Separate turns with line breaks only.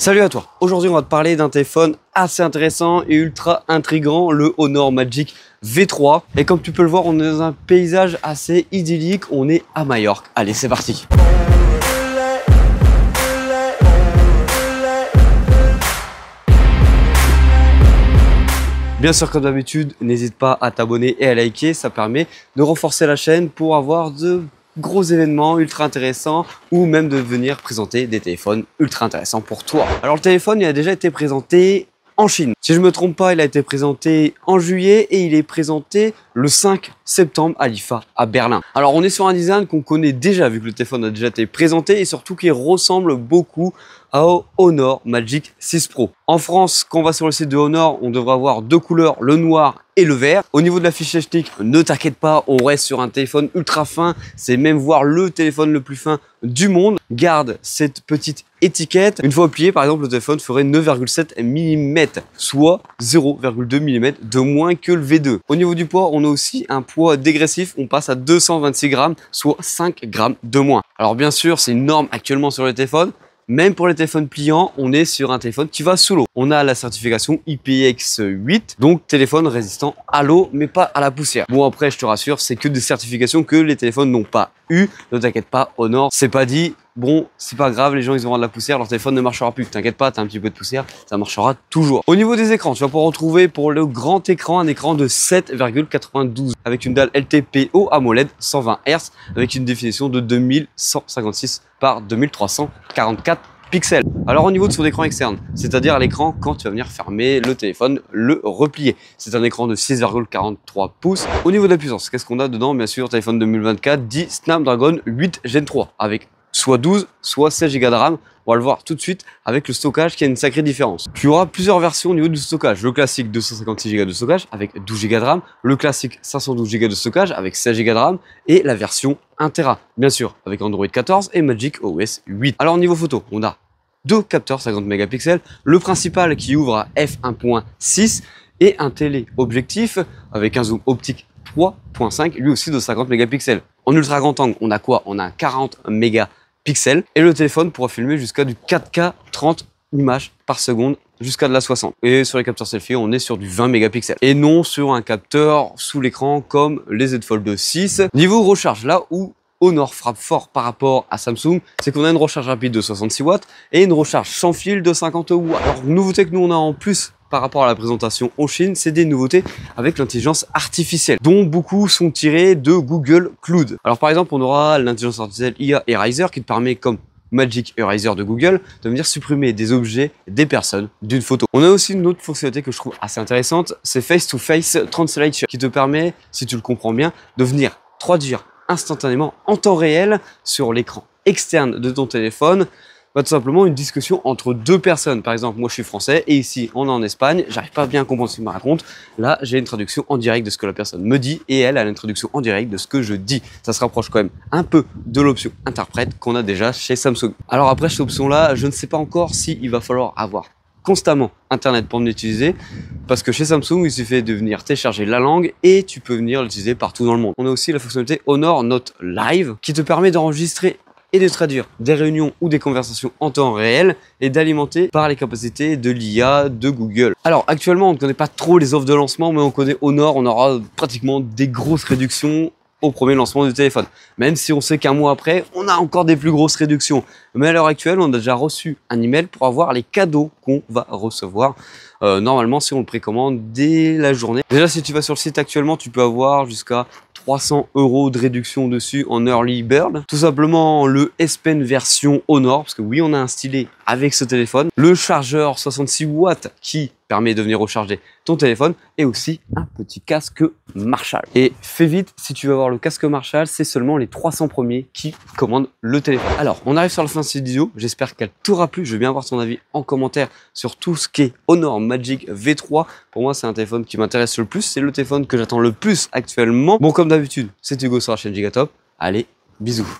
Salut à toi, aujourd'hui on va te parler d'un téléphone assez intéressant et ultra intriguant, le Honor Magic V3. Et comme tu peux le voir, on est dans un paysage assez idyllique, on est à Majorque. Allez, c'est parti. Bien sûr, comme d'habitude, n'hésite pas à t'abonner et à liker, ça permet de renforcer la chaîne pour avoir de gros événements ultra intéressants ou même de venir présenter des téléphones ultra intéressants pour toi. Alors le téléphone, il a déjà été présenté en Chine. Si je me trompe pas, il a été présenté en juillet et il est présenté le 5 septembre à l'IFA à Berlin. Alors on est sur un design qu'on connaît déjà vu que le téléphone a déjà été présenté et surtout qui ressemble beaucoup au Honor Magic 6 Pro. En France, quand on va sur le site de Honor, on devrait avoir deux couleurs, le noir et le vert. Au niveau de l'affichage technique, ne t'inquiète pas, on reste sur un téléphone ultra fin. C'est même voire le téléphone le plus fin du monde. Garde cette petite étiquette. Une fois plié, par exemple, le téléphone ferait 9,7 mm, soit 0,2 mm de moins que le V2. Au niveau du poids, on a aussi un poids dégressif. On passe à 226 grammes, soit 5 grammes de moins. Alors bien sûr, c'est une norme actuellement sur les téléphones. Même pour les téléphones pliants, on est sur un téléphone qui va sous l'eau. On a la certification IPX8, donc téléphone résistant à l'eau, mais pas à la poussière. Bon, après, je te rassure, c'est que des certifications que les téléphones n'ont pas eu. Ne t'inquiète pas, Honor, c'est pas dit. Bon, c'est pas grave, les gens ils vont avoir de la poussière, leur téléphone ne marchera plus. T'inquiète pas, t'as un petit peu de poussière, ça marchera toujours. Au niveau des écrans, tu vas pouvoir retrouver pour le grand écran un écran de 7,92 avec une dalle LTPO AMOLED 120 Hz avec une définition de 2156 par 2344 pixels. Alors au niveau de son écran externe, c'est-à-dire l'écran quand tu vas venir fermer le téléphone, le replier. C'est un écran de 6,43 pouces. Au niveau de la puissance, qu'est-ce qu'on a dedans? Bien sûr, téléphone 2024 dit Snapdragon 8 Gen 3 avec soit 12, soit 16 Go de RAM. On va le voir tout de suite avec le stockage qui a une sacrée différence. Tu auras plusieurs versions au niveau du stockage. Le classique 256 Go de stockage avec 12 Go de RAM, le classique 512 Go de stockage avec 16 Go de RAM et la version 1 Tera, bien sûr, avec Android 14 et Magic OS 8. Alors niveau photo, on a deux capteurs 50 mégapixels, le principal qui ouvre à f1.6 et un téléobjectif avec un zoom optique 3.5, lui aussi de 50 mégapixels. En ultra grand angle, on a quoi? On a 40 mégapixels et le téléphone pourra filmer jusqu'à du 4K 30 images par seconde jusqu'à de la 60. Et sur les capteurs selfie, on est sur du 20 mégapixels et non sur un capteur sous l'écran comme les Z Fold 6. Niveau recharge, là où Honor frappe fort par rapport à Samsung, c'est qu'on a une recharge rapide de 66 watts et une recharge sans fil de 50 watts. Alors, nouveauté que nous on a en plus par rapport à la présentation en Chine, c'est des nouveautés avec l'intelligence artificielle, dont beaucoup sont tirées de Google Cloud. Alors par exemple, on aura l'intelligence artificielle IA Eraser qui te permet, comme Magic Eraser de Google, de venir supprimer des objets, des personnes d'une photo. On a aussi une autre fonctionnalité que je trouve assez intéressante, c'est Face to Face Translation, qui te permet, si tu le comprends bien, de venir traduire instantanément en temps réel sur l'écran externe de ton téléphone, tout simplement une discussion entre deux personnes. Par exemple, moi je suis français et ici on est en Espagne, j'arrive pas bien à comprendre ce qu'il me raconte. Là, j'ai une traduction en direct de ce que la personne me dit et elle a une traduction en direct de ce que je dis. Ça se rapproche quand même un peu de l'option interprète qu'on a déjà chez Samsung. Alors après cette option-là, je ne sais pas encore s'il va falloir avoir constamment internet pour l'utiliser parce que chez Samsung il suffit de venir télécharger la langue et tu peux venir l'utiliser partout dans le monde. On a aussi la fonctionnalité Honor Note Live qui te permet d'enregistrer et de traduire des réunions ou des conversations en temps réel et d'alimenter par les capacités de l'IA de Google. Alors actuellement on ne connaît pas trop les offres de lancement, mais on connaît Honor, on aura pratiquement des grosses réductions au premier lancement du téléphone. Même si on sait qu'un mois après, on a encore des plus grosses réductions. Mais à l'heure actuelle, on a déjà reçu un email pour avoir les cadeaux qu'on va recevoir. Normalement, si on le précommande dès la journée. Déjà, si tu vas sur le site actuellement, tu peux avoir jusqu'à 300 € de réduction dessus en Early Bird. Tout simplement le S Pen version Honor, parce que oui, on a un stylet avec ce téléphone. Le chargeur 66 watts qui permet de venir recharger ton téléphone et aussi un petit casque Marshall. Et fais vite, si tu veux avoir le casque Marshall, c'est seulement les 300 premiers qui commandent le téléphone. Alors, on arrive sur la fin de cette vidéo. J'espère qu'elle t'aura plu. Je veux bien avoir ton avis en commentaire sur tout ce qui est Honor Magic V3. Pour moi, c'est un téléphone qui m'intéresse le plus. C'est le téléphone que j'attends le plus actuellement. Bon, comme d'habitude, c'est Hugo sur la chaîne Gigatop. Allez, bisous.